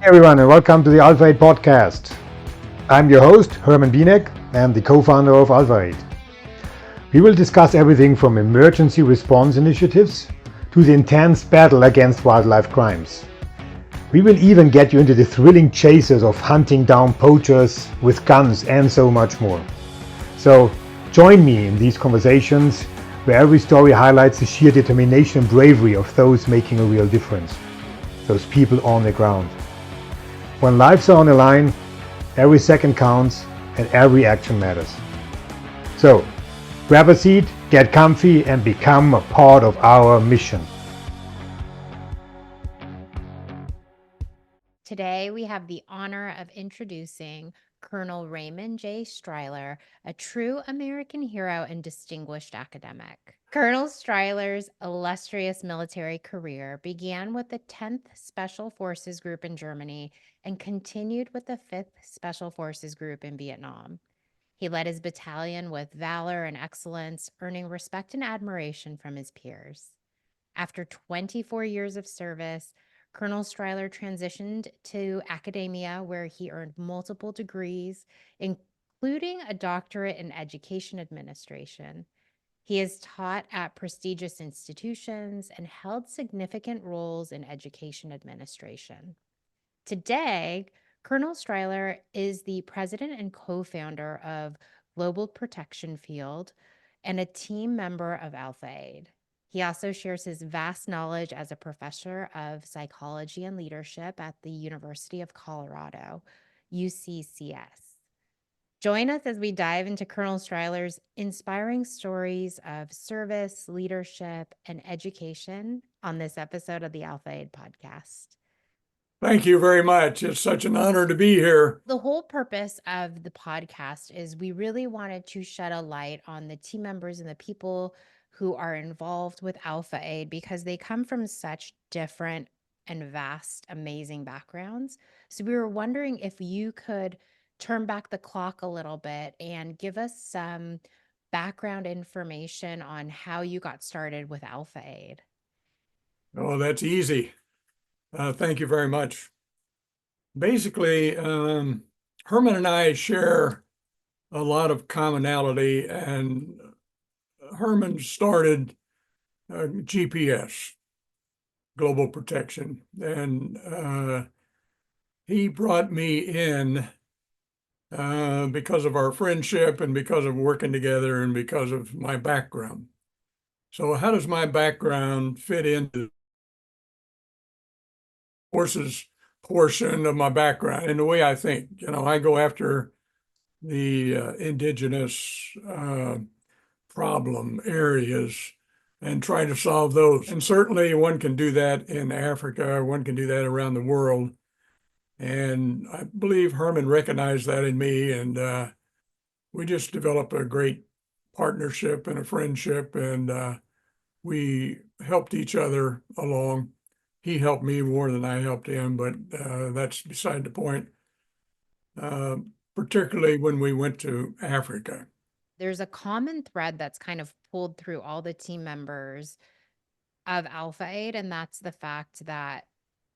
Everyone, and welcome to the Alpha 8 podcast. I'm your host, Herman Bienek, and the co-founder of Alpha 8. We will discuss everything from emergency response initiatives to the intense battle against wildlife crimes. We will even get you into the thrilling chases of hunting down poachers with guns and so much more. So join me in these conversations where every story highlights the sheer determination and bravery of those making a real difference, those people on the ground. When lives are on the line, every second counts and every action matters. So, grab a seat, get comfy, and become a part of our mission. Today, we have the honor of introducing Colonel Raymond J. Striler, a true American hero and distinguished academic. Colonel Striler's illustrious military career began with the 10th Special Forces Group in Germany and continued with the 5th Special Forces Group in Vietnam. He led his battalion with valor and excellence, earning respect and admiration from his peers. After 24 years of service, Colonel Striler transitioned to academia, where he earned multiple degrees, including a doctorate in education administration. He has taught at prestigious institutions and held significant roles in education administration. Today, Colonel Striler is the president and co-founder of Global Protection Field and a team member of Alpha 8. He also shares his vast knowledge as a professor of psychology and leadership at the University of Colorado, UCCS. Join us as we dive into Colonel Striler's inspiring stories of service, leadership, and education on this episode of the Alpha 8 podcast. Thank you very much. It's such an honor to be here. The whole purpose of the podcast is we really wanted to shed a light on the team members and the people who are involved with Alpha 8 because they come from such different and vast, amazing backgrounds. So we were wondering if you could turn back the clock a little bit and give us some background information on how you got started with Alpha 8. Oh, that's easy. Thank you very much. Basically, Herman and I share a lot of commonality, and Herman started GPS, Global Protection, and he brought me in because of our friendship and because of working together and because of my background. So how does my background fit into forces portion of my background and the way I think? I go after the indigenous problem areas and try to solve those. And certainly one can do that in Africa, one can do that around the world. And I believe Herman recognized that in me, and we just developed a great partnership and a friendship, and we helped each other along. He helped me more than I helped him, but that's beside the point, particularly when we went to Africa. There's a common thread that's kind of pulled through all the team members of Alpha 8, and that's the fact that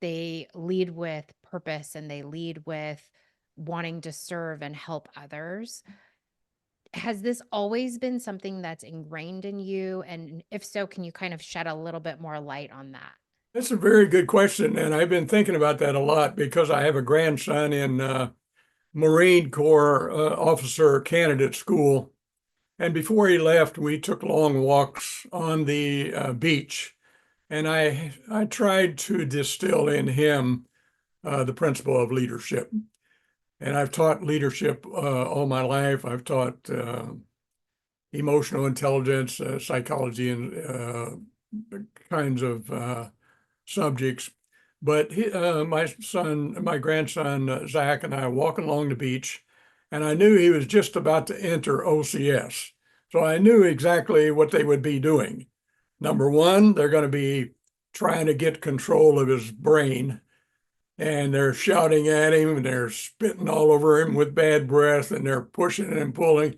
they lead with purpose and they lead with wanting to serve and help others. Has this always been something that's ingrained in you? And if so, can you kind of shed a little bit more light on that? That's a very good question, and I've been thinking about that a lot because I have a grandson in Marine Corps officer candidate school. And before he left, we took long walks on the beach. And I tried to distill in him the principle of leadership. And I've taught leadership all my life. I've taught emotional intelligence, psychology, and kinds of subjects. But my grandson, Zach, and I were walking along the beach, and I knew he was just about to enter OCS. So I knew exactly what they would be doing. Number one, they're going to be trying to get control of his brain, and they're shouting at him, and they're spitting all over him with bad breath, and they're pushing and pulling.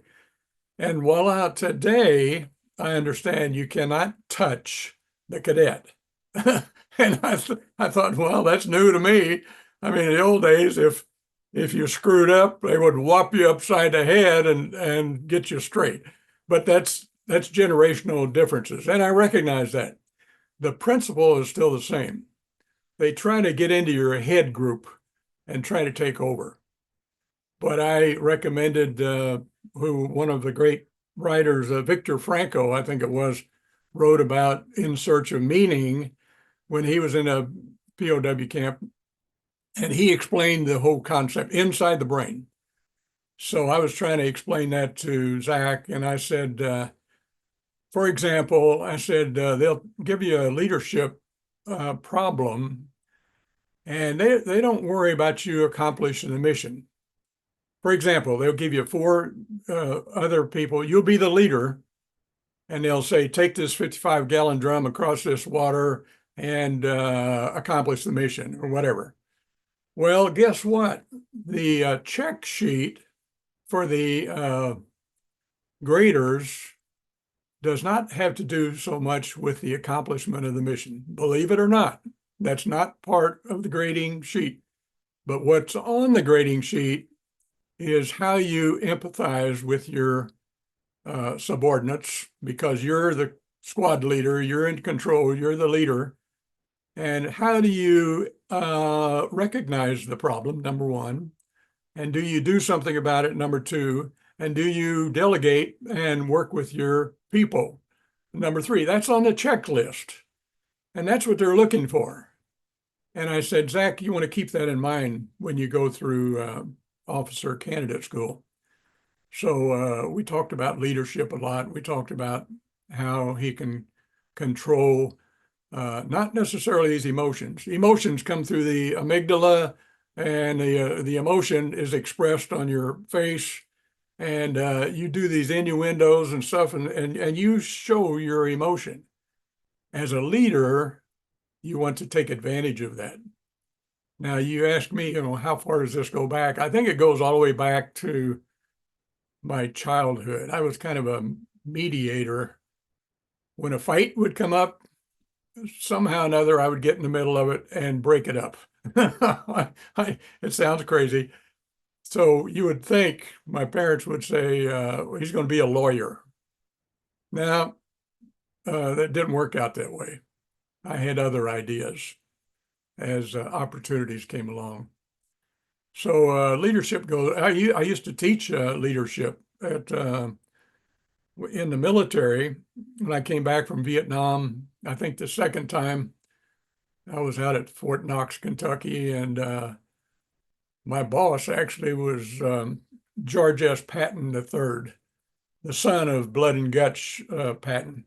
And voila, today, I understand you cannot touch the cadet. And I thought, well, that's new to me. I mean, in the old days, if you screwed up, they would whop you upside the head and get you straight. But that's generational differences, and I recognize that. The principle is still the same. They try to get into your head group and try to take over. But I recommended one of the great writers, Victor Franco, I think it was, wrote about In Search of Meaning when he was in a POW camp, and he explained the whole concept inside the brain. So I was trying to explain that to Zach, and I said, for example, I said, they'll give you a leadership problem, and they don't worry about you accomplishing the mission. For example, they'll give you 4 other people. You'll be the leader, and they'll say, take this 55-gallon drum across this water and accomplish the mission or whatever. Well, guess what? The check sheet for the graders does not have to do so much with the accomplishment of the mission. Believe it or not, that's not part of the grading sheet. But what's on the grading sheet is how you empathize with your subordinates, because you're the squad leader, you're in control, you're the leader. And how do you recognize the problem, number 1? And do you do something about it, number 2? And do you delegate and work with your people, number 3? That's on the checklist. And that's what they're looking for. And I said, Zach, you want to keep that in mind when you go through officer candidate school. So we talked about leadership a lot. We talked about how he can control not necessarily his emotions. Emotions come through the amygdala, and the emotion is expressed on your face. And you do these innuendos and stuff, and you show your emotion. As a leader, you want to take advantage of that. Now, you ask me, how far does this go back? I think it goes all the way back to my childhood. I was kind of a mediator. When a fight would come up, somehow or another, I would get in the middle of it and break it up. It sounds crazy. So you would think my parents would say, he's going to be a lawyer. Now, that didn't work out that way. I had other ideas as opportunities came along. So leadership goes, I used to teach leadership in the military. When I came back from Vietnam, I think the second time, I was out at Fort Knox, Kentucky, and my boss actually was George S. Patton III, the son of Blood and Guts Patton.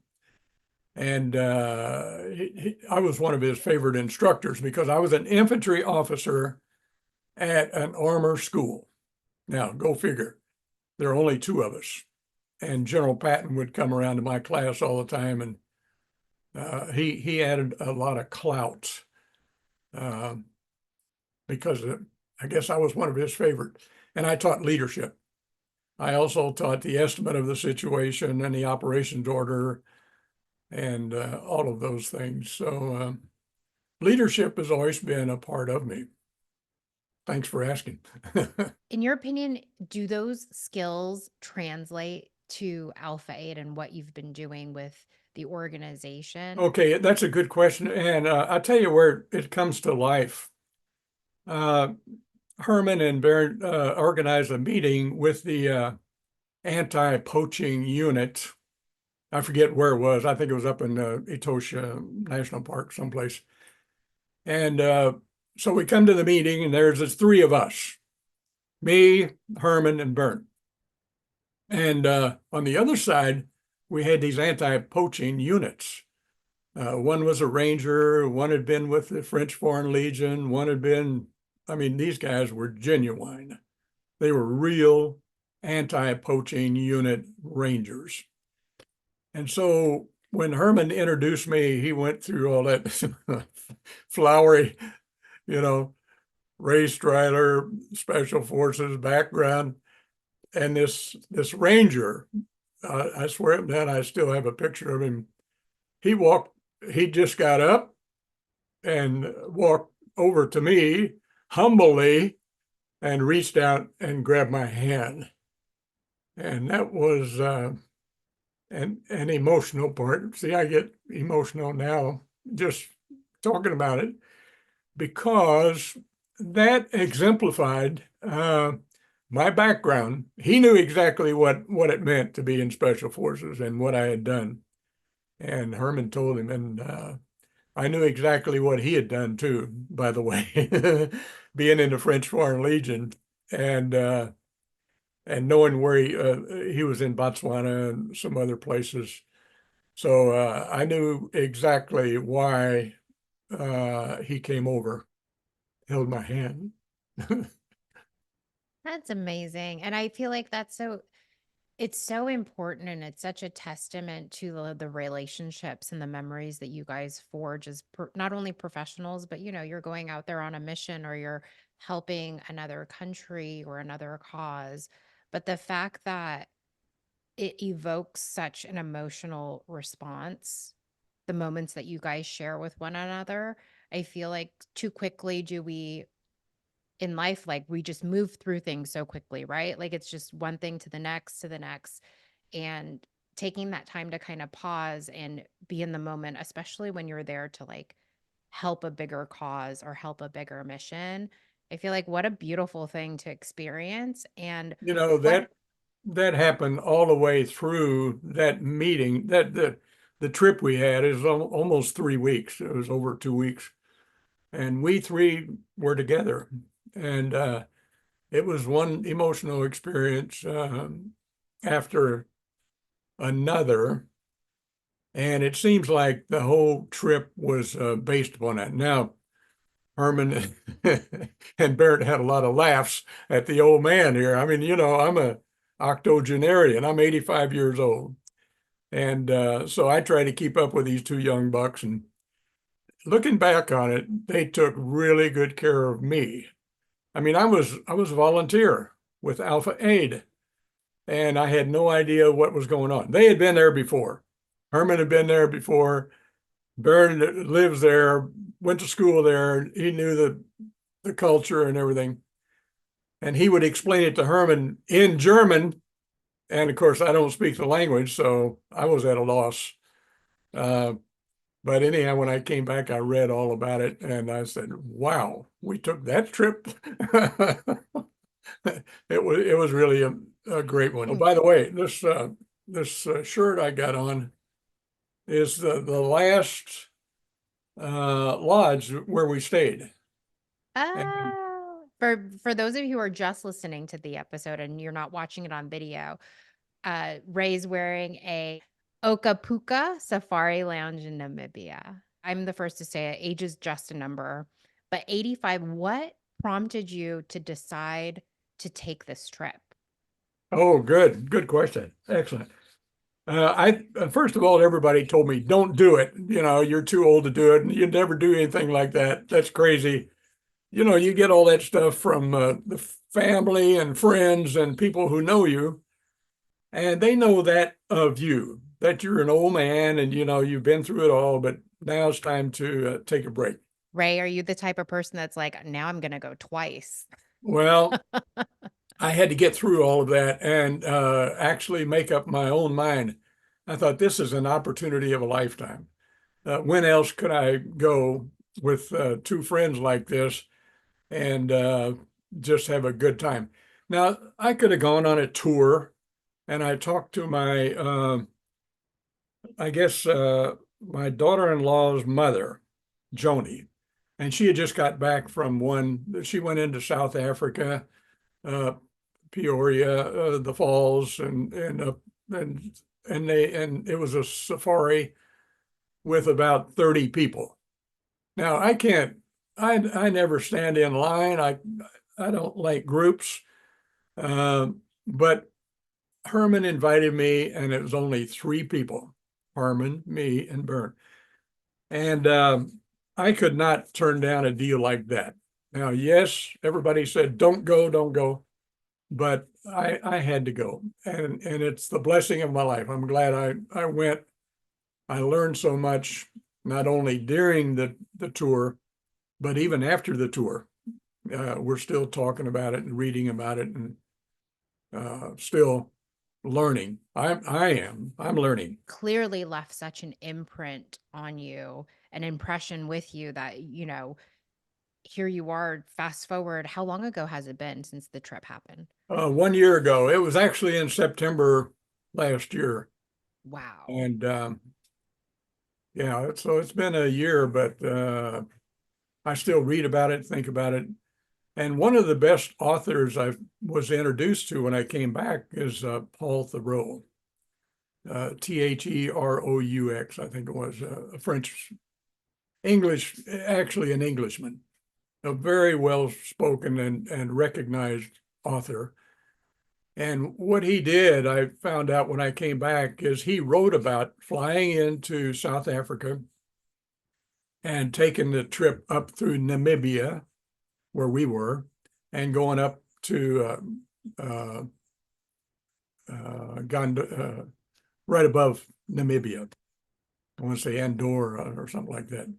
And I was one of his favorite instructors because I was an infantry officer at an armor school. Now, go figure. There are only 2 of us. And General Patton would come around to my class all the time, and he added a lot of clout because I guess I was one of his favorite. And I taught leadership. I also taught the estimate of the situation and the operations order and all of those things. So leadership has always been a part of me. Thanks for asking. In your opinion, do those skills translate to Alpha 8 and what you've been doing with the organization? Okay, that's a good question. And I'll tell you where it comes to life. Herman and Baron organized a meeting with the anti-poaching unit. I forget where it was. I think it was up in Etosha National Park someplace. And so we come to the meeting, and there's 3 of us, me, Herman, and Bern. And on the other side, we had these anti-poaching units. One was a ranger, one had been with the French Foreign Legion, one had been, these guys were genuine. They were real anti-poaching unit rangers. And so when Herman introduced me, he went through all that flowery, Ray Striler, Special Forces background. And this ranger, I swear up and I still have a picture of him. He just got up and walked over to me, humbly and reached out and grabbed my hand. And that was an emotional part. See, I get emotional now just talking about it, because that exemplified my background. He knew exactly what it meant to be in special forces and what I had done. And Herman told him, and I knew exactly what he had done too, by the way, being in the French Foreign Legion and knowing where he was in Botswana and some other places. So I knew exactly why he came over, held my hand. That's amazing. And I feel like it's so important, and it's such a testament to the relationships and the memories that you guys forge as not only professionals, but you're going out there on a mission, or you're helping another country or another cause. But the fact that it evokes such an emotional response, the moments that you guys share with one another, I feel like too quickly do we in life, like we just move through things so quickly, right? Like it's just one thing to the next, to the next. And taking that time to kind of pause and be in the moment, especially when you're there to like help a bigger cause or help a bigger mission. I feel like what a beautiful thing to experience. And You know, what that happened all the way through that meeting. That the trip we had is almost 3 weeks. It was over 2 weeks, and we three were together, and it was one emotional experience after another. And it seems like the whole trip was based upon that. Now, Herman and Barrett had a lot of laughs at the old man here. I mean, I'm a octogenarian. I'm 85 years old. And so I try to keep up with these two young bucks. And looking back on it, they took really good care of me. I mean, I was a volunteer with Alpha Aid, and I had no idea what was going on. They had been there before. Herman had been there before. Barron lives there, went to school there. He knew the culture and everything. And he would explain it to Herman in German. And of course, I don't speak the language, so I was at a loss. But anyhow, when I came back, I read all about it, and I said, "Wow, we took that trip." It was really a great one. Oh, by the way, this shirt I got on is the last lodge where we stayed. And for those of you who are just listening to the episode and you're not watching it on video, Ray's wearing a Okapuka Safari Lounge in Namibia. I'm the first to say it. Age is just a number. But 85, what prompted you to decide to take this trip? Oh, good question. Excellent. I first of all, everybody told me don't do it. You're too old to do it, and you'd never do anything like that. That's crazy. You get all that stuff from the family and friends and people who know you, and they know that of you, that you're an old man and you've been through it all, but now it's time to take a break. Ray, are you the type of person that's like, now I'm going to go twice? Well, I had to get through all of that and actually make up my own mind. I thought this is an opportunity of a lifetime. When else could I go with two friends like this and just have a good time? Now, I could have gone on a tour, and I talked to I guess, my daughter-in-law's mother, Joni, and she had just got back from she went into South Africa, uh, Peoria, the Falls, and it was a safari with about 30 people. Now I never stand in line. I don't like groups, but Herman invited me, and it was only 3 people: Herman, me, and Bern. And I could not turn down a deal like that. Now, yes, everybody said, don't go, don't go. But I had to go. And it's the blessing of my life. I'm glad I went. I learned so much, not only during the tour, but even after the tour. We're still talking about it and reading about it and still learning. I'm learning. Clearly left such an imprint on you, an impression with you that, here you are, fast forward. How long ago has it been since the trip happened? 1 year ago. It was actually in September last year. Wow. And yeah, so it's been a year, but I still read about it, think about it. And one of the best authors I was introduced to when I came back is Paul Theroux, Theroux, I think it was, a French, English, actually an Englishman, a very well-spoken and recognized author. And what he did, I found out when I came back, is he wrote about flying into South Africa and taking the trip up through Namibia, where we were, and going up to right above Namibia. I want to say Andorra or something like that.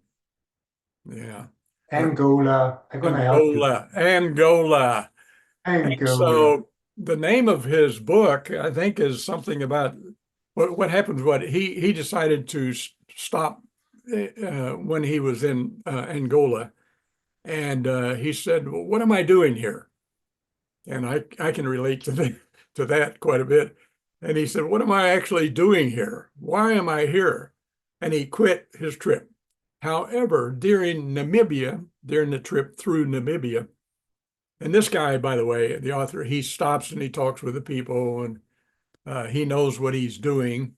Yeah. Angola. I'm gonna help you. Angola. And Angola. so the name of his book, I think, is something about what happens. What he decided to stop when he was in Angola, and he said, well, "What am I doing here?" And I can relate to that quite a bit. And he said, "What am I actually doing here? Why am I here?" And he quit his trip. However, during the trip through Namibia, and this guy, by the way, the author, he stops and he talks with the people, and he knows what he's doing,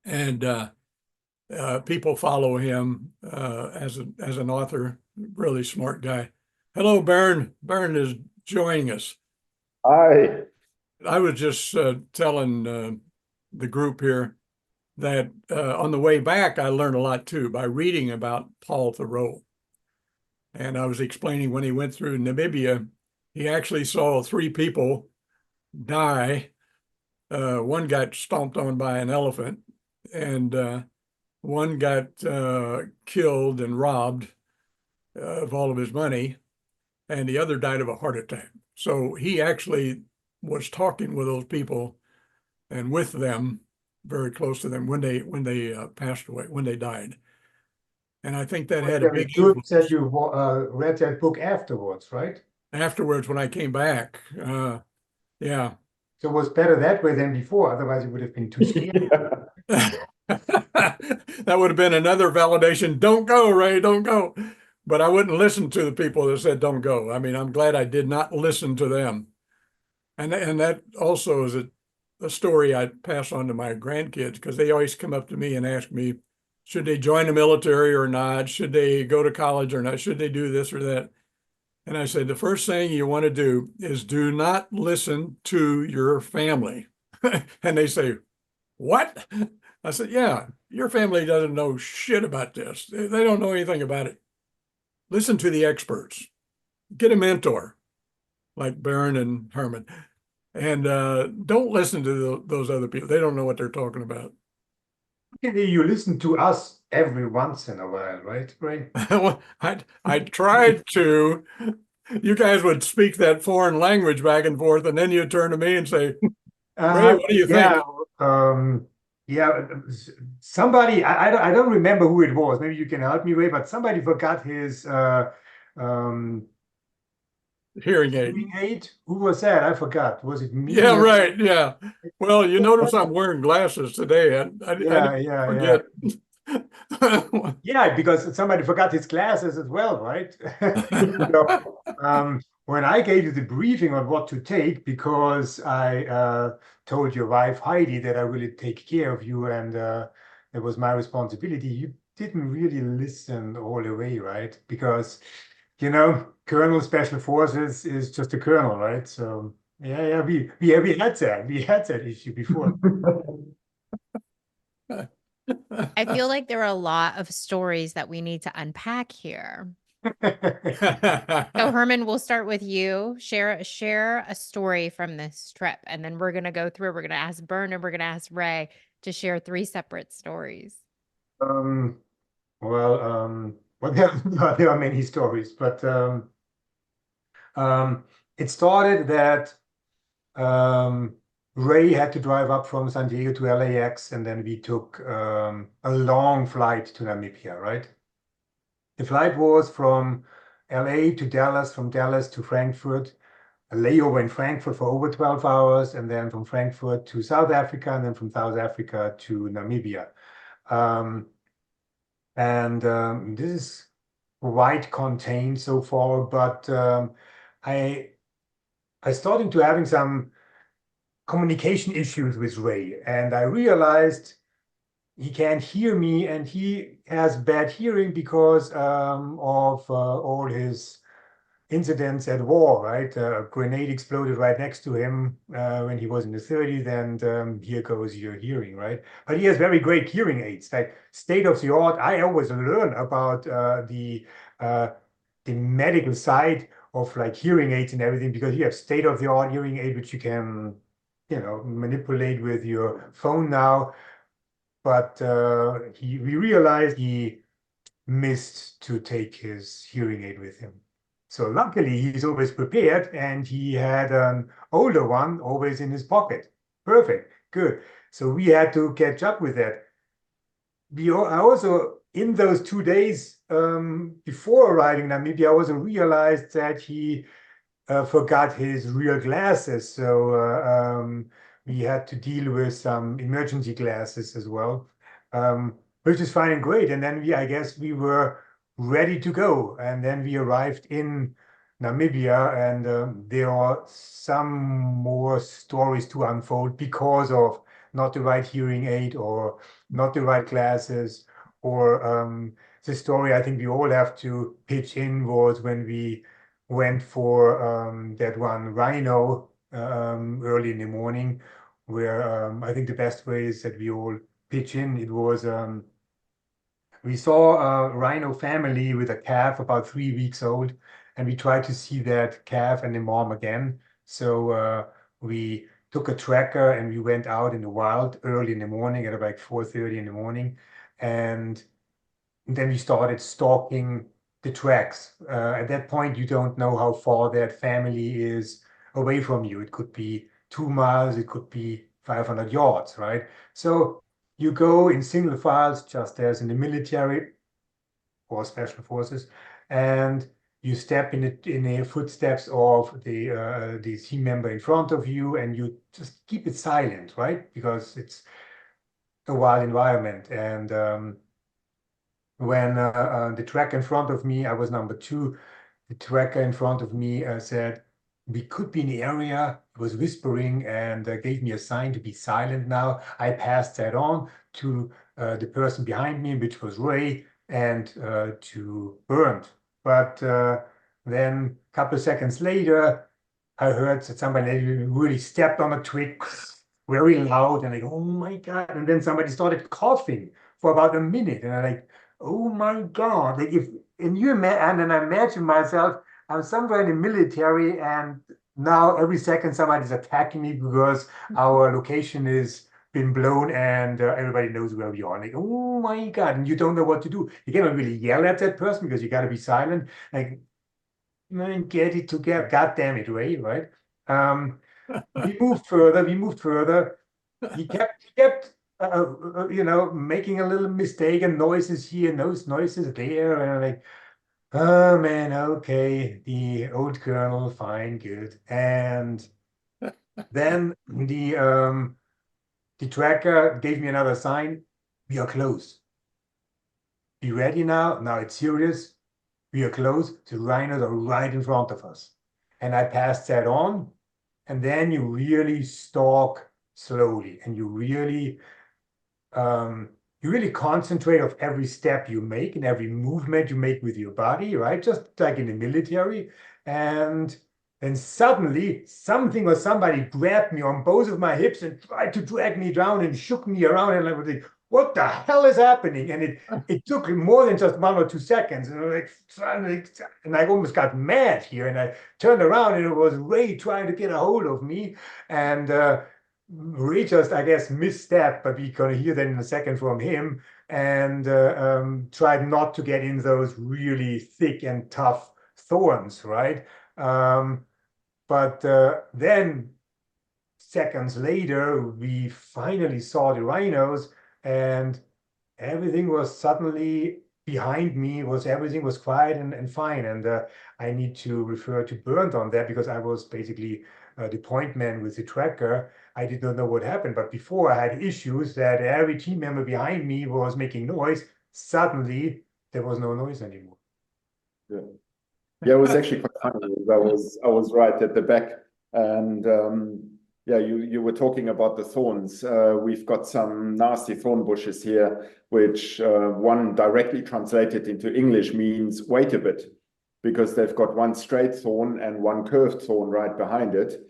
and people follow him as an author. Really smart guy. Hello, Baron. Baron is joining us. Hi. I was just telling the group here that on the way back, I learned a lot too by reading about Paul Theroux. And I was explaining when he went through Namibia, he actually saw 3 people die. One got stomped on by an elephant, and one got killed and robbed of all of his money, and the other died of a heart attack. So he actually was talking with those people and with them, very close to them when they passed away, when they died. And I think that had a big Good influence. that you read that book afterwards, right? Afterwards, when I came back, yeah. So it was better that way than before. Otherwise, it would have been too scary. That would have been another validation. Don't go, Ray, don't go. But I wouldn't listen to the people that said don't go. I mean, I'm glad I did not listen to them. And that also is a story I pass on to my grandkids, because they always come up to me and ask me, should they join the military or not? Should they go to college or not? Should they do this or that? And I said, the first thing you want to do is do not listen to your family. And they say, what? I said, yeah, your family doesn't know shit about this. They don't know anything about it. Listen to the experts. Get a mentor like Baron and Herman. And don't listen to those other people. They don't know what they're talking about. You listen to us every once in a while, right, Ray? Well, I tried to. You guys would speak that foreign language back and forth, and then you'd turn to me and say, Ray, what do you think? Yeah, somebody, I don't remember who it was. Maybe you can help me, Ray, but somebody forgot his Hearing aid. hearing aid. Who was that? I forgot. Was it me? Yeah, right. Yeah. Well, you notice I'm wearing glasses today. I Yeah. forget. Yeah, because somebody forgot his glasses as well, right? So, when I gave you the briefing on what to take, because I told your wife Heidi that I will take care of you, and it was my responsibility, you didn't really listen all the way, right? Because, Colonel Special Forces is just a colonel, right? So yeah, we had that issue before. I feel like there are a lot of stories that we need to unpack here. So Herman, we'll start with you. Share a story from this trip, and then we're gonna go through. We're gonna ask Bern and we're gonna ask Ray to share 3 separate stories. Well, there are many stories, but It started that Ray had to drive up from San Diego to LAX, and then we took a long flight to Namibia, right? The flight was from LA to Dallas, from Dallas to Frankfurt, a layover in Frankfurt for over 12 hours, and then from Frankfurt to South Africa, and then from South Africa to Namibia. This is quite contained so far, but I started to having some communication issues with Ray, and I realized he can't hear me, and he has bad hearing because of all his incidents at war, right? A grenade exploded right next to him when he was in the 30s, and here goes your hearing, right? But he has very great hearing aids, like state of the art. I always learn about the medical side of like hearing aids and everything, because you have state of the art hearing aid which you can, manipulate with your phone now. But we realized he missed to take his hearing aid with him. So luckily, he's always prepared, and he had an older one always in his pocket. Perfect, good. So we had to catch up with that. I also, in those 2 days before arriving in Namibia, I also realized that he forgot his real glasses. So we had to deal with some emergency glasses as well, which is fine and great. And then I guess we were ready to go. And then we arrived in Namibia, and there are some more stories to unfold because of not the right hearing aid or not the right glasses, or the story I think we all have to pitch in was when we went for that one rhino early in the morning, where I think the best way is that we all pitch in. It was we saw a rhino family with a calf about 3 weeks old, and we tried to see that calf and the mom again. So we took a tracker and we went out in the wild early in the morning at about 4:30 in the morning, and then we started stalking the tracks. At that point, you don't know how far that family is away from you. It could be 2 miles, it could be 500 yards, right? So you go in single files, just as in the military or special forces, and you step in the footsteps of the team member in front of you, and you just keep it silent, right? Because it's a wild environment. And when the tracker in front of me, I was number 2, the tracker in front of me said, we could be in the area. It was whispering and gave me a sign to be silent now. I passed that on to the person behind me, which was Ray, and to Bernd. But then a couple of seconds later, I heard that somebody really stepped on a twig very loud, and I go, oh my God. And then somebody started coughing for about a minute, and I'm like, oh my God. Like and then I imagine myself, I'm somewhere in the military, and now every second somebody's attacking me because our location is been blown, and everybody knows where we are. Like, oh my God. And you don't know what to do. You cannot really yell at that person because you got to be silent. Like, man, get it together. God damn it, Ray, right? We moved further. He kept making a little mistake and noises here and those noises there. And I'm like, oh man, okay, the old colonel, fine, good. And then the tracker gave me another sign. We are close. Be ready now. Now it's serious. We are close. The rhinos are right in front of us. And I passed that on. And then you really stalk slowly, and you really concentrate of every step you make and every movement you make with your body, right? Just like in the military. And then suddenly something or somebody grabbed me on both of my hips and tried to drag me down and shook me around, and I was like, what the hell is happening? And it took more than just 1 or 2 seconds. And I almost got mad here, and I turned around, and it was Ray trying to get a hold of me. And Ray just, I guess, misstepped, but we're going to hear that in a second from him, and tried not to get in those really thick and tough thorns, right? But then seconds later, we finally saw the rhinos, and everything was suddenly behind me. Everything was quiet and fine. And I need to refer to Bernd on that because I was basically the point man with the tracker. I did not know what happened, but before I had issues that every team member behind me was making noise. Suddenly, there was no noise anymore. Yeah. Yeah, it was actually quite funny. I was right at the back, and yeah, you were talking about the thorns. We've got some nasty thorn bushes here, which one directly translated into English means wait a bit, because they've got one straight thorn and one curved thorn right behind it.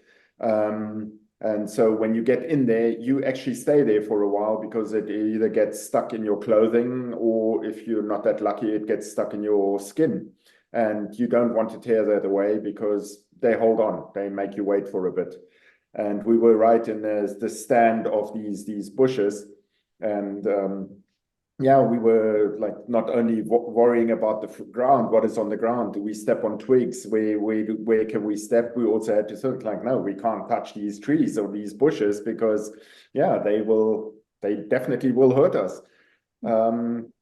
And so when you get in there, you actually stay there for a while because it either gets stuck in your clothing, or if you're not that lucky, it gets stuck in your skin. And you don't want to tear that away because they hold on. They make you wait for a bit. And we were right in the stand of these bushes. And yeah, we were like not only worrying about the ground, what is on the ground, do we step on twigs, where can we step? We also had to think like, no, we can't touch these trees or these bushes because yeah, they definitely will hurt us. And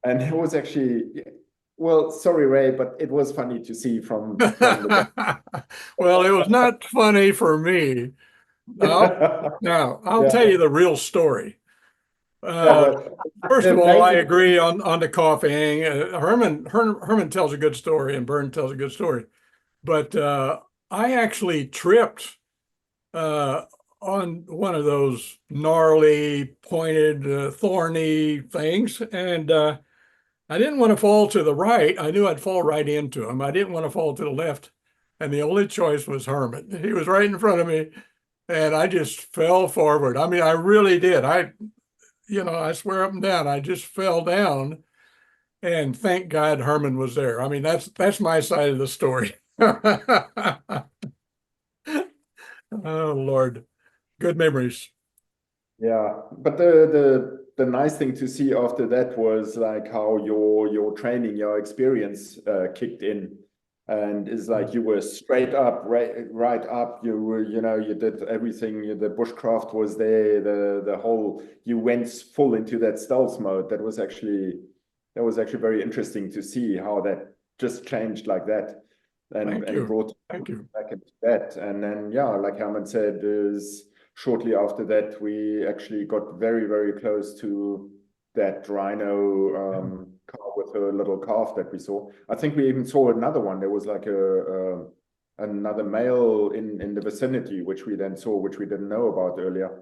it was actually, well, sorry, Ray, but it was funny to see from the back. Well, it was not funny for me. Now, I'll tell you the real story. First of all, I agree on the coughing. Herman tells a good story and Bernd tells a good story. But I actually tripped on one of those gnarly, pointed, thorny things. And I didn't want to fall to the right. I knew I'd fall right into him. I didn't want to fall to the left. And the only choice was Herman. He was right in front of me. And I just fell forward. I mean, I really did. I swear up and down, I just fell down. And thank God Herman was there. I mean, that's my side of the story. Oh, Lord. Good memories. Yeah, but the nice thing to see after that was like how your training, your experience kicked in, and is like you were straight up, right up. You were, you did everything. The bushcraft was there. The whole, you went full into that stealth mode. That was actually very interesting to see how that just changed like that, and brought you back into that. And then yeah, like Herman said, is shortly after that, we actually got very, very close to that rhino cow with her little calf that we saw. I think we even saw another one. There was like another male in the vicinity, which we then saw, which we didn't know about earlier.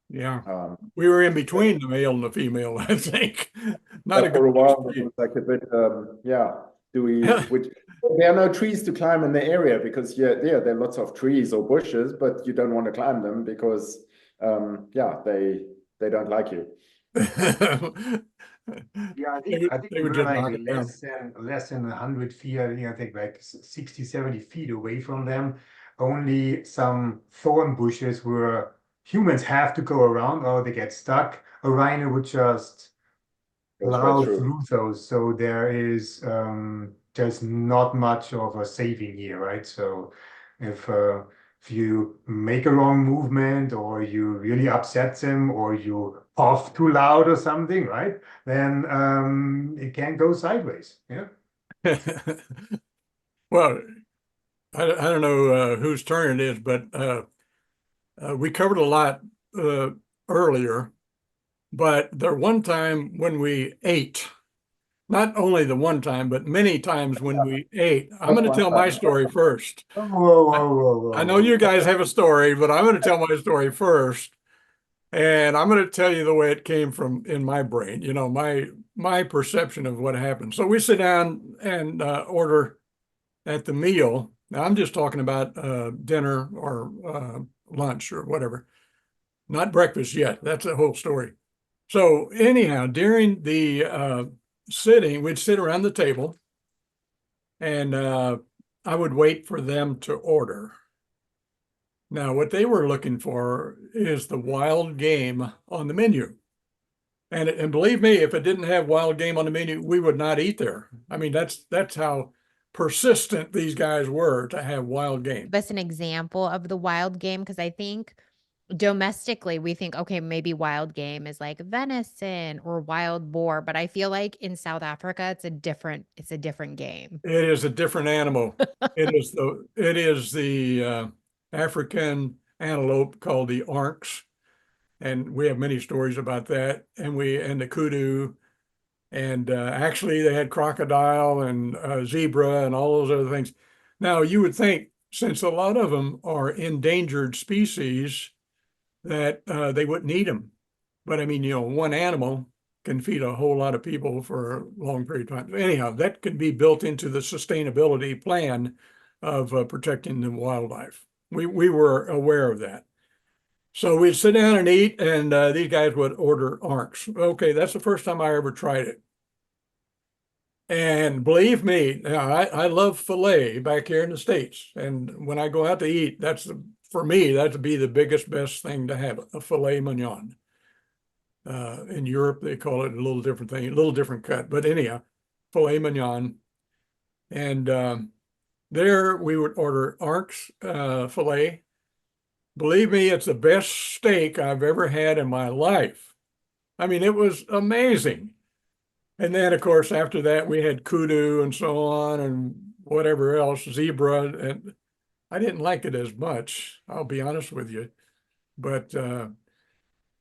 Yeah, we were in between the male and the female, I think. Not a good for a while. It was like a bit, yeah. There are no trees to climb in the area because there are lots of trees or bushes, but you don't want to climb them because yeah, they don't like you. Yeah, I think we were like less than 100 feet. I think like 60, 70 feet away from them. Only some thorn bushes where humans have to go around or they get stuck. A rhino would just plow through those. So there is there's not much of a saving here, right? So if you make a wrong movement or you really upset them or you off too loud or something, right? Then it can go sideways. Yeah. Well, I don't know whose turn it is, but we covered a lot earlier. But there one time when we ate, not only the one time, but many times when we ate. I'm going to tell my story first. Whoa. I know you guys have a story, but I'm going to tell my story first. And I'm going to tell you the way it came from in my brain, my perception of what happened. So we sit down and order at the meal. Now I'm just talking about dinner or lunch or whatever, not breakfast yet. That's a whole story. So anyhow, during the sitting, we'd sit around the table and I would wait for them to order. Now, what they were looking for is the wild game on the menu. And believe me, if it didn't have wild game on the menu, we would not eat there. I mean, that's how persistent these guys were to have wild game. Give us an example of the wild game, because I think domestically we think, okay, maybe wild game is like venison or wild boar, but I feel like in South Africa it's a different game. It is a different animal. It is the African antelope called the oryx, and we have many stories about that. And the kudu, and actually they had crocodile and zebra and all those other things. Now you would think, since a lot of them are endangered species, that they wouldn't eat them. But I mean, one animal can feed a whole lot of people for a long period of time. Anyhow, that can be built into the sustainability plan of protecting the wildlife. We were aware of that. So we'd sit down and eat, and these guys would order oryx. Okay, that's the first time I ever tried it. And believe me, now I love filet back here in the States. And when I go out to eat, for me, that'd be the biggest, best thing to have, a filet mignon. In Europe, they call it a little different thing, a little different cut. But anyhow, filet mignon. And there we would order oryx filet. Believe me, it's the best steak I've ever had in my life. I mean, it was amazing. And then, of course, after that, we had kudu and so on and whatever else, zebra. And I didn't like it as much, I'll be honest with you. But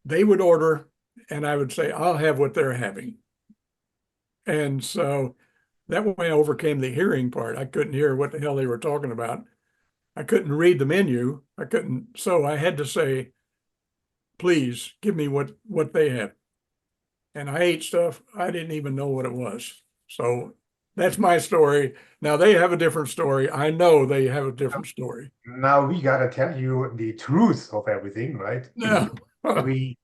they would order, and I would say, I'll have what they're having. And so that way I overcame the hearing part. I couldn't hear what the hell they were talking about. I couldn't read the menu. So I had to say, please give me what they have. And I ate stuff I didn't even know what it was. So that's my story. Now they have a different story. I know they have a different story. Now we gotta tell you the truth of everything, right? Yeah. We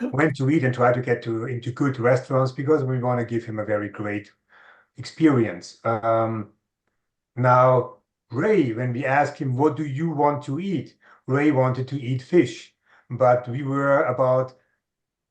went to eat and try to get into good restaurants because we want to give him a very great experience. Now, Ray, when we asked him, what do you want to eat? Ray wanted to eat fish, but we were about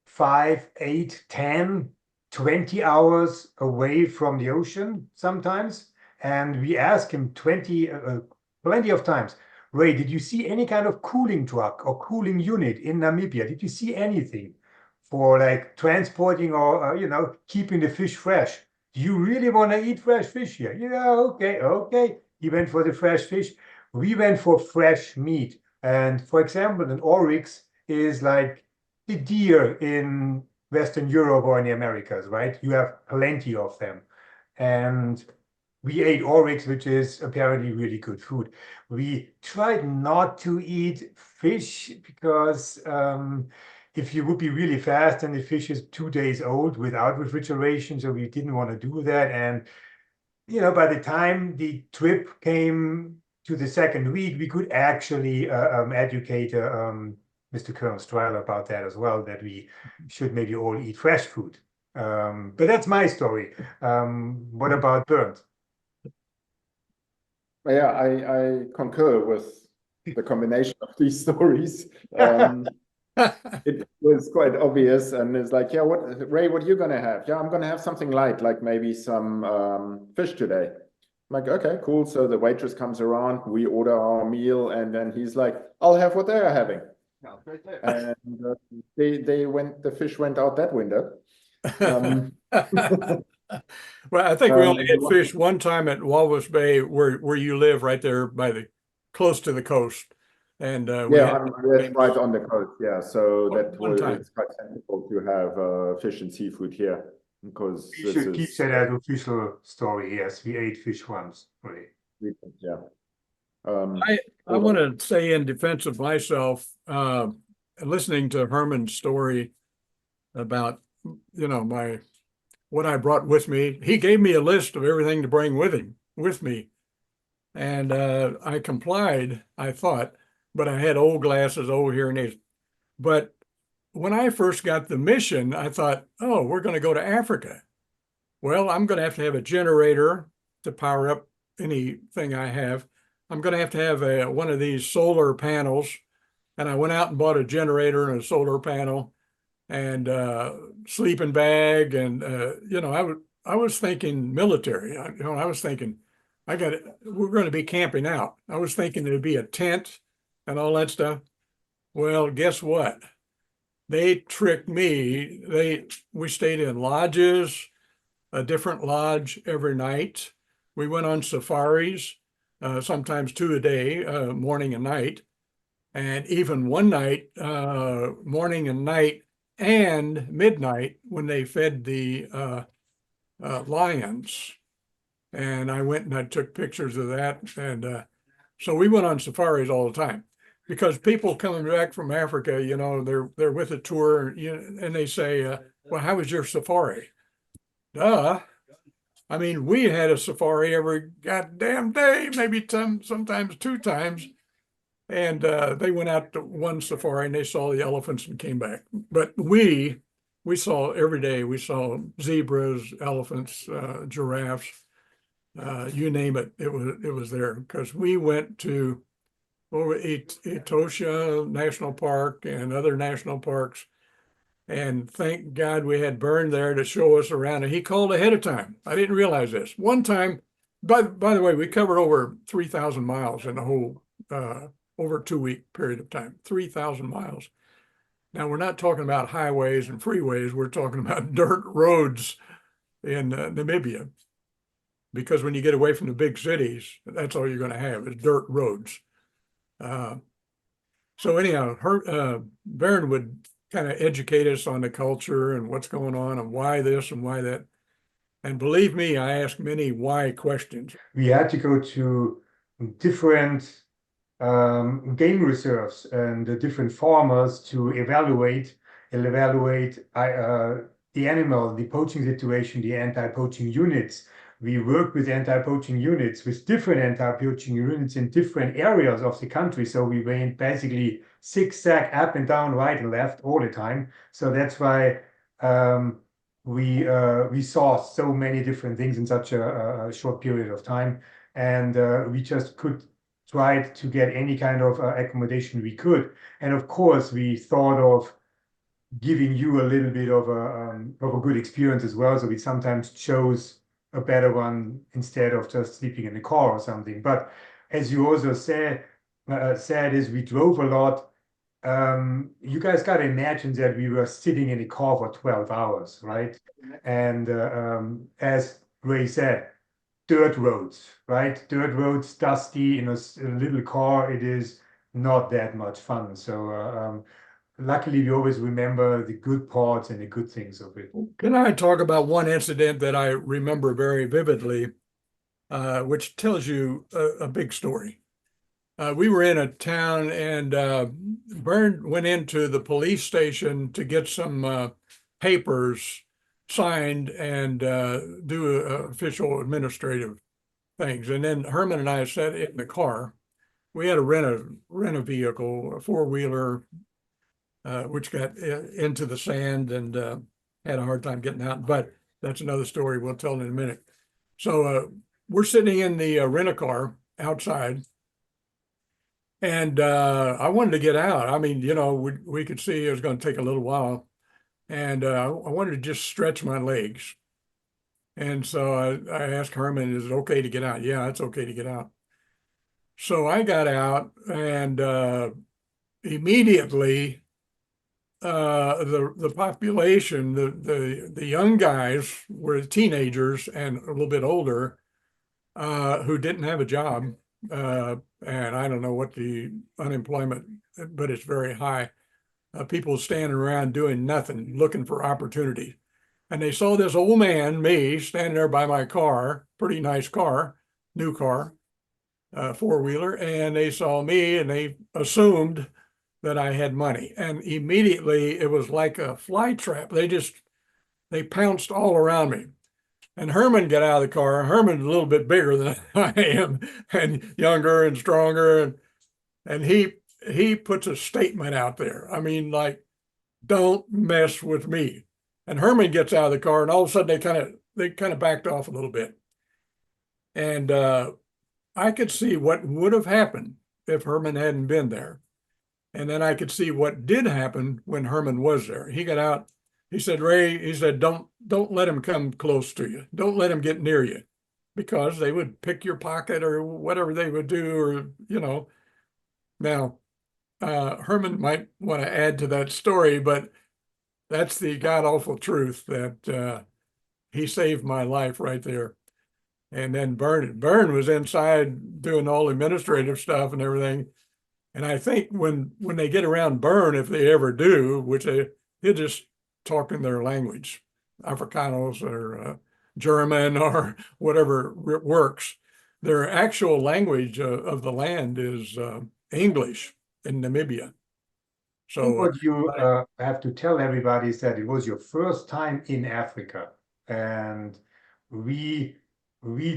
5, 8, 10, 20 hours away from the ocean sometimes. And we asked him plenty of times, Ray, did you see any kind of cooling truck or cooling unit in Namibia? Did you see anything for like transporting or, keeping the fish fresh? Do you really want to eat fresh fish here? Yeah, okay. He went for the fresh fish. We went for fresh meat. And for example, an oryx is like the deer in Western Europe or in the Americas, right? You have plenty of them. And we ate oryx, which is apparently really good food. We tried not to eat fish because if you would be really fast and the fish is 2 days old without refrigeration, so we didn't want to do that. And by the time the trip came to the second week, we could actually educate Mr. Colonel Striler about that as well, that we should maybe all eat fresh food. But that's my story. What about Bernd? Yeah, I concur with the combination of these stories. It was quite obvious, and it's like, yeah, Ray, what are you gonna have? Yeah, I'm gonna have something light, like maybe some fish today. I'm like, okay, cool. So the waitress comes around, we order our meal, and then he's like, I'll have what they're having. And the fish went out that window. Well, I think we only had fish one time at Walvis Bay, where you live, right there close to the coast. And that's right on the coast. Yeah, so it's quite sensible to have fish and seafood here, because we should keep that as official story. Yes, we ate fish once. Really. Yeah. I want to say in defense of myself, listening to Herman's story about what I brought with me. He gave me a list of everything to bring with me, and I complied, I thought. But I had old glasses, old hearing aids. But when I first got the mission, I thought, oh, we're going to go to Africa. Well, I'm going to have a generator to power up anything I have. I'm going to have one of these solar panels. And I went out and bought a generator and a solar panel and sleeping bag. And, I was thinking military. I was thinking, we're going to be camping out. I was thinking there'd be a tent and all that stuff. Well, guess what? They tricked me. We stayed in lodges, a different lodge every night. We went on safaris, sometimes 2 a day, morning and night. And even one night, morning and night and midnight, when they fed the lions. And I went and I took pictures of that. And so we went on safaris all the time, because people coming back from Africa, they're with a tour, and they say, well, how was your safari? Duh. I mean, we had a safari every goddamn day, maybe sometimes 2 times. And they went out to one safari and they saw the elephants and came back. But we saw every day, we saw zebras, elephants, giraffes, you name it, it was there. Because we went to Etosha National Park and other national parks. And thank God we had Byrne there to show us around. And he called ahead of time. I didn't realize this. One time, by the way, we covered over 3,000 miles in the whole over a 2-week period of time, 3,000 miles. Now, we're not talking about highways and freeways. We're talking about dirt roads in Namibia, because when you get away from the big cities, that's all you're going to have is dirt roads. So anyhow, Baron would kind of educate us on the culture and what's going on and why this and why that. And believe me, I asked many why questions. We had to go to different game reserves and the different farmers to evaluate the animal, the poaching situation, the anti-poaching units. We worked with anti-poaching units, with different anti-poaching units in different areas of the country. So we went basically zigzag up and down, right and left all the time. So that's why we saw so many different things in such a short period of time. And we just could tried to get any kind of accommodation we could. And of course, we thought of giving you a little bit of a good experience as well. So we sometimes chose a better one instead of just sleeping in the car or something. But as you also said is we drove a lot. You guys got to imagine that we were sitting in the car for 12 hours, right? And as Ray said, dirt roads, right? Dirt roads, dusty, in a little car, it is not that much fun. So luckily, we always remember the good parts and the good things of it. Can I talk about one incident that I remember very vividly, which tells you a big story? We were in a town, and Byrne went into the police station to get some papers signed and do official administrative things. And then Herman and I sat in the car. We had to rent a vehicle, a 4-wheeler, which got into the sand and had a hard time getting out. But that's another story we'll tell in a minute. So we're sitting in the rent-a-car outside. And I wanted to get out. I mean, we could see it was going to take a little while. And I wanted to just stretch my legs. And so I asked Herman, is it okay to get out? Yeah, it's okay to get out. So I got out, and immediately the population, the young guys were teenagers and a little bit older who didn't have a job. And I don't know what the unemployment, but it's very high. People standing around doing nothing, looking for opportunity. And they saw this old man, me, standing there by my car, pretty nice car, new car, 4-wheeler. And they saw me and they assumed that I had money. And immediately it was like a fly trap. They pounced all around me. And Herman got out of the car. Herman's a little bit bigger than I am, and younger and stronger. And he puts a statement out there. I mean, like, don't mess with me. And Herman gets out of the car, and all of a sudden they kind of backed off a little bit. And I could see what would have happened if Herman hadn't been there. And then I could see what did happen when Herman was there. He got out. He said, Ray, he said, don't let him come close to you. Don't let him get near you. because they would pick your pocket or whatever they would do, or, Now, Herman might want to add to that story, but that's the god awful truth that he saved my life right there. And then Bern was inside doing all administrative stuff and everything. And I think when they get around Bern, if they ever do, which he'll just talk in their language, Afrikaans or German or whatever works. Their actual language of the land is English in Namibia. I think So what you have to tell everybody is that it was your first time in Africa, and we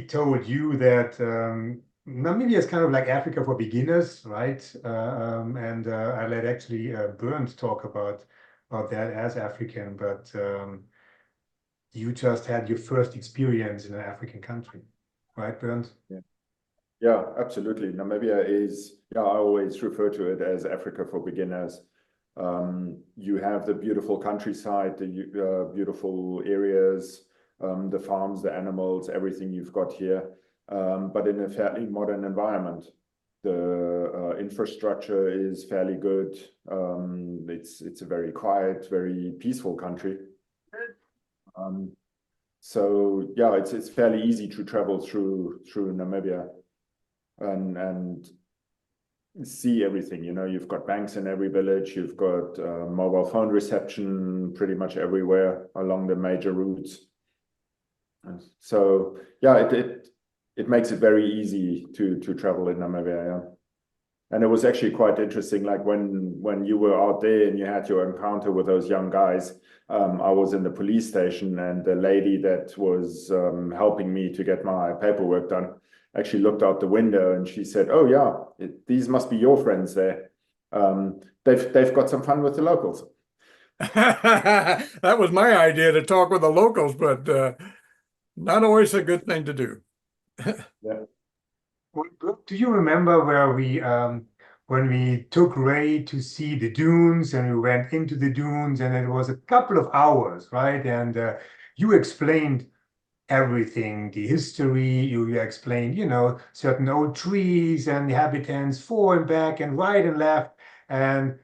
told you that Namibia is kind of like Africa for beginners, right? And I let actually Bernd talk about that as African, but you just had your first experience in an African country, right, Bernd? Yeah, absolutely. Namibia is, I always refer to it as Africa for beginners. You have the beautiful countryside, the beautiful areas, the farms, the animals, everything you've got here, but in a fairly modern environment. The infrastructure is fairly good. It's a very quiet, very peaceful country. So yeah, it's fairly easy to travel through Namibia and see everything. You've got banks in every village, you've got mobile phone reception pretty much everywhere along the major routes. And so yeah, it makes it very easy to travel in Namibia. Yeah. And it was actually quite interesting, like when you were out there and you had your encounter with those young guys. I was in the police station, and the lady that was helping me to get my paperwork done actually looked out the window and she said, "Oh yeah, these must be your friends there. They've got some fun with the locals." That was my idea, to talk with the locals, but not always a good thing to do. Yeah. Do you remember where when we took Ray to see the dunes, and we went into the dunes, and it was a couple of hours, right? And you explained everything, the history, you explained, certain old trees and the habitants forward and back and right and left. And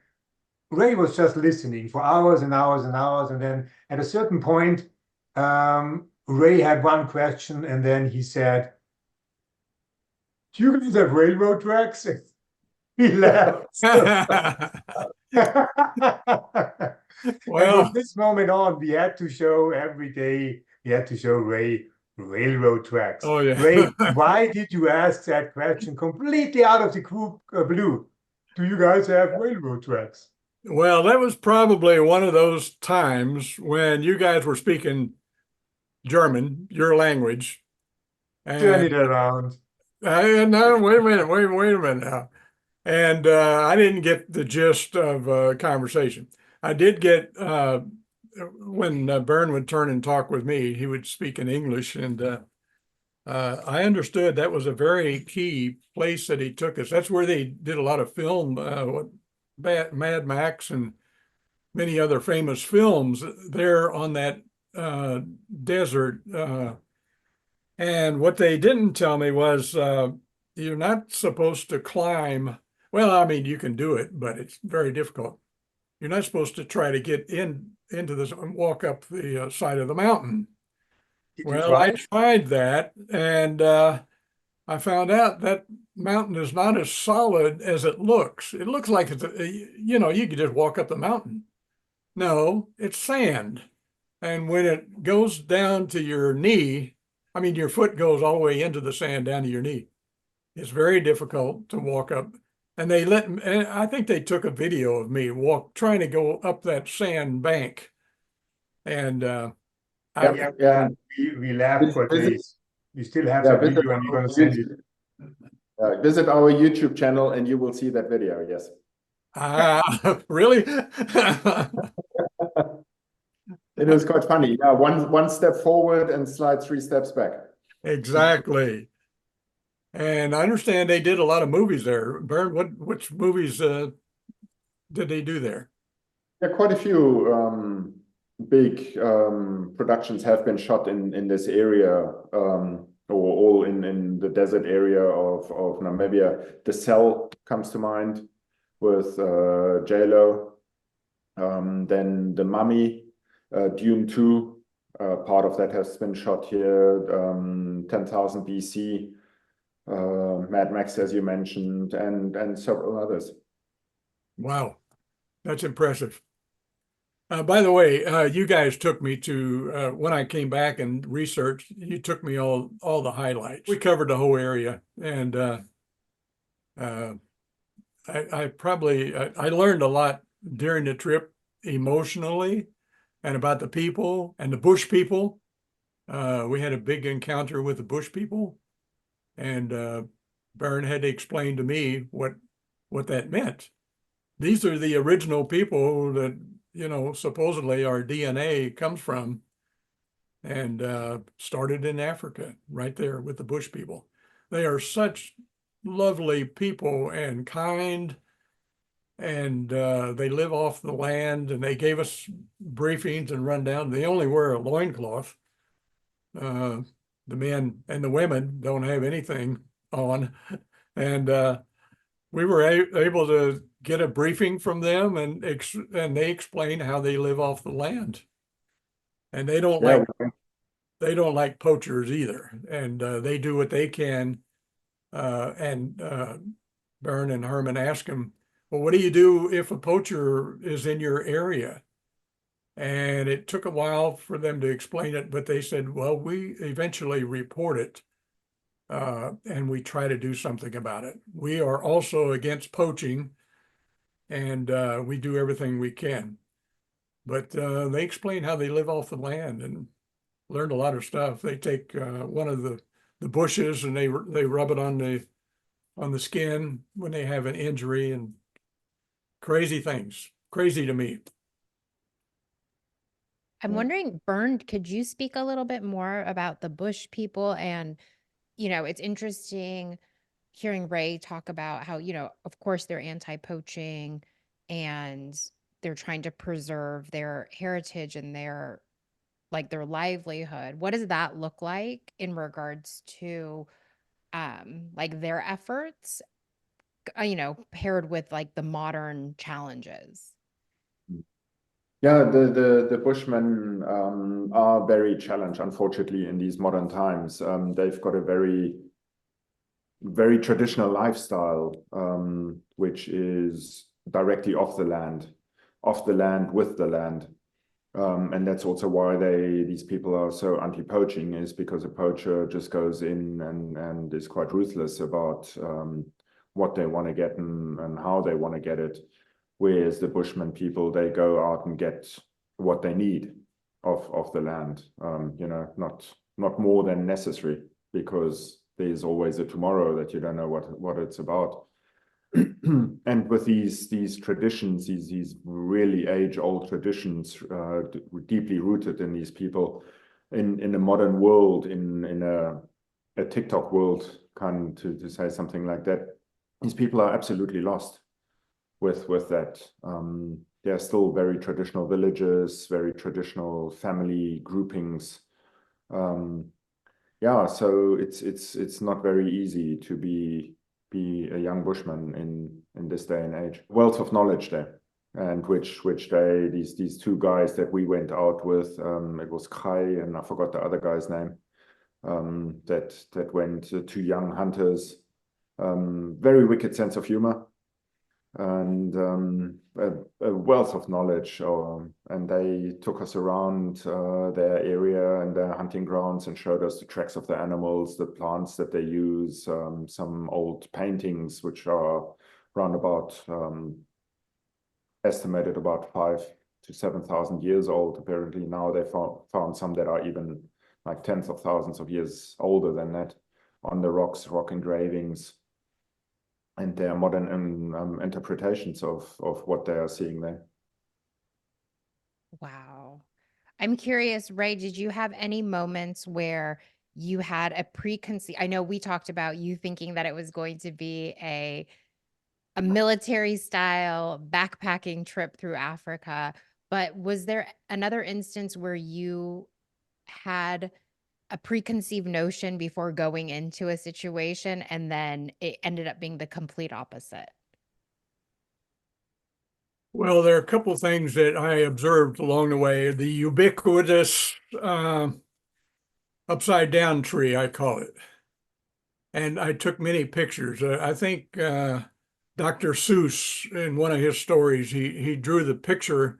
Ray was just listening for hours and hours and hours. And then at a certain point, Ray had one question, and then he said, "Do you guys have railroad tracks?" He laughed. Well, and from this moment on, we had to show every day, we had to show Ray railroad tracks. Oh yeah. Ray, why did you ask that question completely out of the blue? Do you guys have railroad tracks? Well, that was probably one of those times when you guys were speaking German, your language. Turn it around. No, wait a minute now. And I didn't get the gist of conversation. I did get, when Bern would turn and talk with me, he would speak in English, and I understood that was a very key place that he took us. That's where they did a lot of film, Mad Max and many other famous films there on that desert. And what they didn't tell me was you're not supposed to climb. Well, I mean, you can do it, but it's very difficult. You're not supposed to try to get into this and walk up the side of the mountain. Well, I tried that, and I found out that mountain is not as solid as it looks. It looks like it's, you could just walk up the mountain. No, it's sand. And when it goes down to your knee, I mean, your foot goes all the way into the sand down to your knee. It's very difficult to walk up. And and I think they took a video of me trying to go up that sand bank. And we laughed for days. We still have that video, and we're going to send it. Visit our YouTube channel and you will see that video. Yes. Really? It was quite funny. Yeah, one step forward and slide 3 steps back. Exactly. And I understand they did a lot of movies there. Bern, which movies did they do there? Yeah, quite a few big productions have been shot in this area, or in the desert area of Namibia. The Cell comes to mind with J-Lo. Then The Mummy, Dune 2, part of that has been shot here, 10,000 BC, Mad Max, as you mentioned, and several others. Wow, that's impressive. By the way, you guys took me to, when I came back and researched, you took me all the highlights. We covered the whole area, and I learned a lot during the trip emotionally and about the people and the bush people. We had a big encounter with the bush people, and Baron had to explain to me what that meant. These are the original people that, you know, supposedly our DNA comes from, and started in Africa, right there with the bush people. They are such lovely people and kind, and they live off the land, and they gave us briefings and rundown. They only wear a loincloth. The men and the women don't have anything on, and we were able to get a briefing from them, and they explain how they live off the land, and they don't like poachers either, and they do what they can. And Baron and Herman asked him, well, what do you do if a poacher is in your area? And it took a while for them to explain it, but they said, well, we eventually report it, and we try to do something about it. We are also against poaching, and we do everything we can. But they explain how they live off the land and learned a lot of stuff. They take one of the bushes and they rub it on the skin when they have an injury, and crazy things, crazy to me. I'm wondering, Bernd, could you speak a little bit more about the bush people? And, you know, it's interesting hearing Ray talk about how, you know, of course they're anti-poaching and they're trying to preserve their heritage and their livelihood. What does that look like in regards to like their efforts, you know, paired with like the modern challenges? Yeah, the Bushmen are very challenged, unfortunately, in these modern times. They've got a very traditional lifestyle, which is directly off the land with the land. And that's also why these people are so anti-poaching, is because a poacher just goes in and is quite ruthless about what they want to get and how they want to get it. Whereas the Bushmen people, they go out and get what they need of the land, you know, not more than necessary, because there's always a tomorrow that you don't know what it's about. And with these traditions, these really age-old traditions, deeply rooted in these people, in a modern world, in a TikTok world, kind to say something like that, these people are absolutely lost with that. They're still very traditional villages, very traditional family groupings. Yeah, so it's not very easy to be a young bushman in this day and age. Wealth of knowledge there, and which these two guys that we went out with, it was Kai and I forgot the other guy's name, that went, two young hunters, very wicked sense of humor, and a wealth of knowledge. And they took us around their area and their hunting grounds and showed us the tracks of the animals, the plants that they use, some old paintings which are around about estimated about 5,000 to 7,000 years old. Apparently now they found some that are even like tens of thousands of years older than that on the rocks, rock engravings, and their modern interpretations of what they are seeing there. Wow. I'm curious, Ray, did you have any moments where you had a preconceived? I know we talked about you thinking that it was going to be a military style backpacking trip through Africa, but was there another instance where you had a preconceived notion before going into a situation, and then it ended up being the complete opposite? Well, there are a couple of things that I observed along the way. The ubiquitous upside down tree, I call it. And I took many pictures. I think Dr. Seuss, in one of his stories, he drew the picture,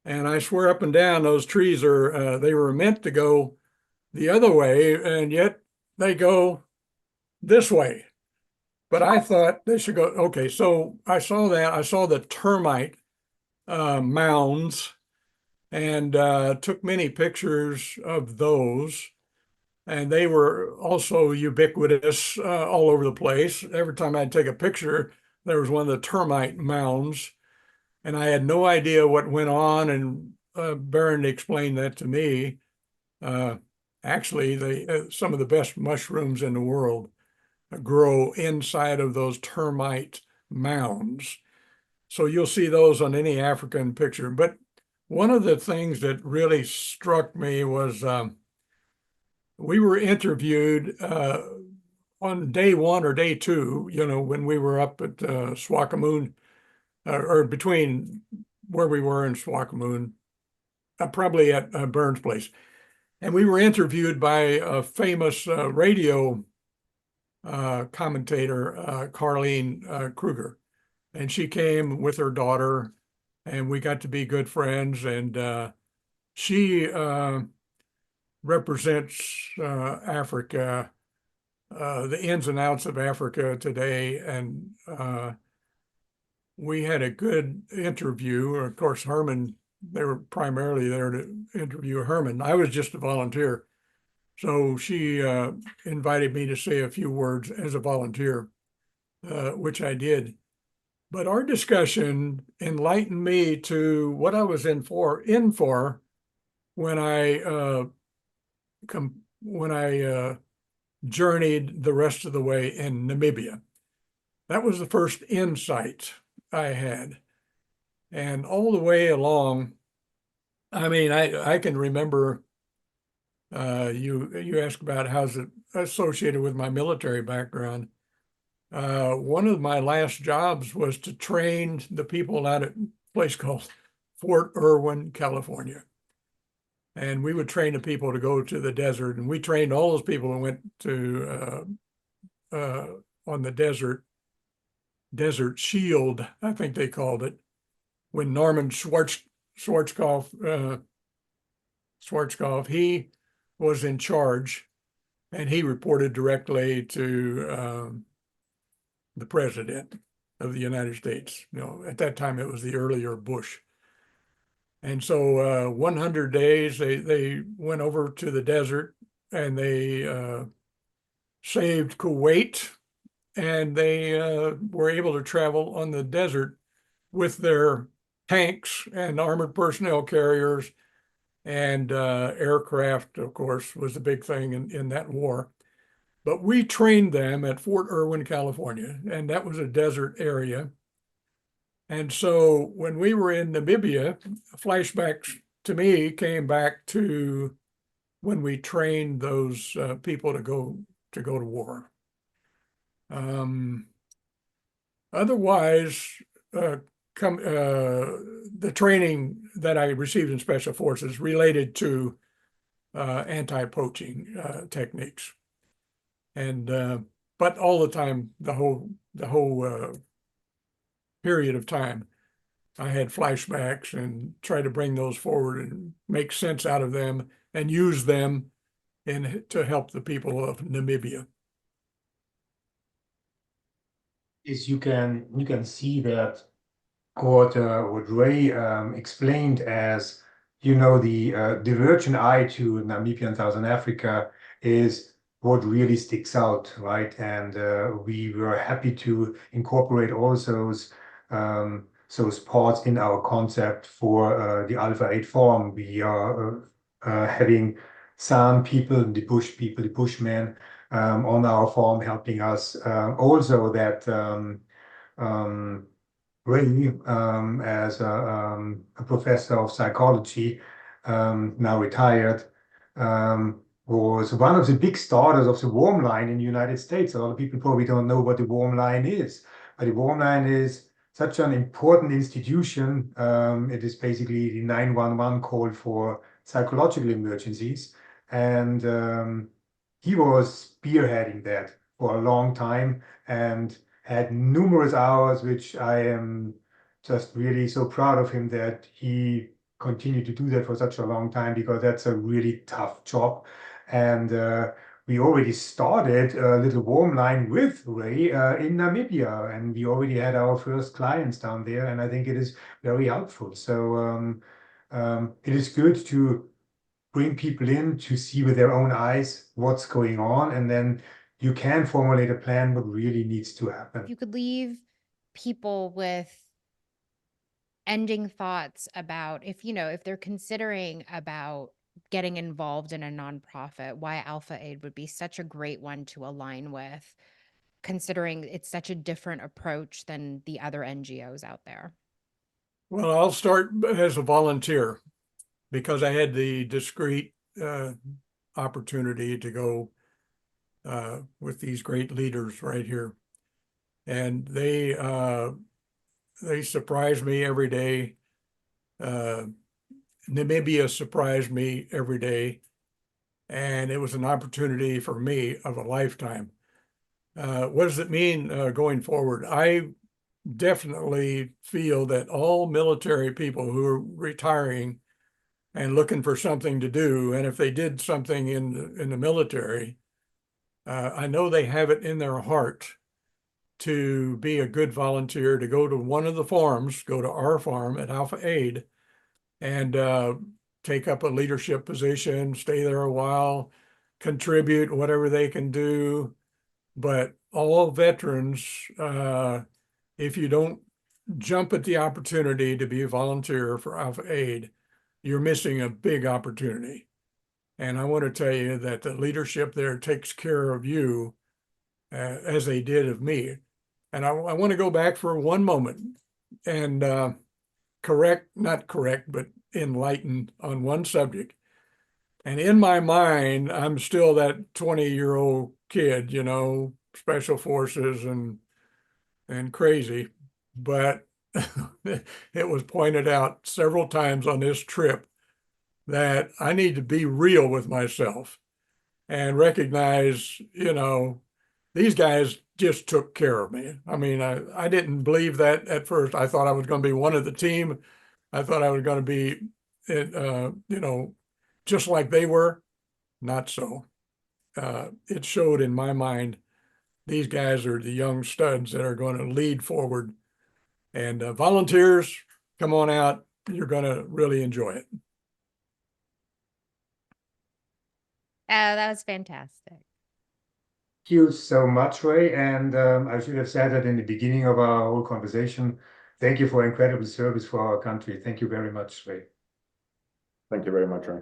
and I swear up and down those trees they were meant to go the other way, and yet they go this way. But I thought they should go, okay, so I saw that. I saw the termite mounds and took many pictures of those. And they were also ubiquitous all over the place. Every time I'd take a picture, there was one of the termite mounds, and I had no idea what went on. And Barron explained that to me. Actually, some of the best mushrooms in the world grow inside of those termite mounds. So you'll see those on any African picture. But one of the things that really struck me was we were interviewed on day one or day two, when we were up at Swakopmund, or between where we were in Swakopmund, probably at Burns Place. And we were interviewed by a famous radio commentator, Carlene Kruger. And she came with her daughter, and we got to be good friends. And she represents Africa, the ins and outs of Africa today. And we had a good interview. Of course, Herman, they were primarily there to interview Herman. I was just a volunteer. So she invited me to say a few words as a volunteer, which I did. But our discussion enlightened me to what I was in for when I journeyed the rest of the way in Namibia. That was the first insight I had. And all the way along, I mean, I can remember you asked about how's it associated with my military background. One of my last jobs was to train the people out at a place called Fort Irwin, California. And we would train the people to go to the desert. And we trained all those people who went to on the desert shield, I think they called it, when Norman Schwarzkopf, he was in charge, and he reported directly to the president of the United States. At that time it was the earlier Bush. And so 100 days, they went over to the desert, and they saved Kuwait, and they were able to travel on the desert with their tanks and armored personnel carriers, and aircraft, of course, was the big thing in that war. But we trained them at Fort Irwin, California, and that was a desert area. And so when we were in Namibia, flashbacks to me came back to when we trained those people to go to war. Otherwise, the training that I received in Special Forces related to anti-poaching techniques, and but all the time, the whole period of time, I had flashbacks and tried to bring those forward and make sense out of them and use them to help the people of Namibia. Is you can see that what Ray explained as, the divergent eye to Namibia and Southern Africa is what really sticks out, right? And we were happy to incorporate all those parts in our concept for the Alpha 8 forum. We are having some people, the Bushmen, on our forum helping us. Also that Ray, as a professor of psychology, now retired, was one of the big starters of the warm line in the United States. A lot of people probably don't know what the warm line is, but the warm line is such an important institution. It is basically the 911 call for psychological emergencies. And he was spearheading that for a long time and had numerous hours, which I am just really so proud of him that he continued to do that for such a long time, because that's a really tough job. And we already started a little warm line with Ray in Namibia, and we already had our first clients down there, and I think it is very helpful. So it is good to bring people in to see with their own eyes what's going on, and then you can formulate a plan what really needs to happen. You could leave people with ending thoughts about if they're considering about getting involved in a nonprofit, why Alpha Aid would be such a great one to align with, considering it's such a different approach than the other NGOs out there. Well, I'll start as a volunteer because I had the discreet opportunity to go with these great leaders right here. And they surprise me every day. Namibia surprised me every day. And it was an opportunity for me of a lifetime. What does it mean going forward? I definitely feel that all military people who are retiring and looking for something to do, and if they did something in the military, I know they have it in their heart to be a good volunteer, to go to one of the farms, go to our farm at Alpha Aid, and take up a leadership position, stay there a while, contribute whatever they can do. But all veterans, if you don't jump at the opportunity to be a volunteer for Alpha Aid, you're missing a big opportunity. And I want to tell you that the leadership there takes care of you as they did of me. And I want to go back for one moment and not correct, but enlighten on one subject. And in my mind, I'm still that 20-year-old kid, special forces and crazy. But it was pointed out several times on this trip that I need to be real with myself and recognize, these guys just took care of me. I mean, I didn't believe that at first. I thought I was going to be one of the team. I thought I was going to be, just like they were. Not so. It showed in my mind, these guys are the young studs that are going to lead forward. And volunteers, come on out. You're going to really enjoy it. Oh, that was fantastic. Thank you so much, Ray. And I should have said that in the beginning of our whole conversation. Thank you for incredible service for our country. Thank you very much, Ray. Thank you very much, Ray.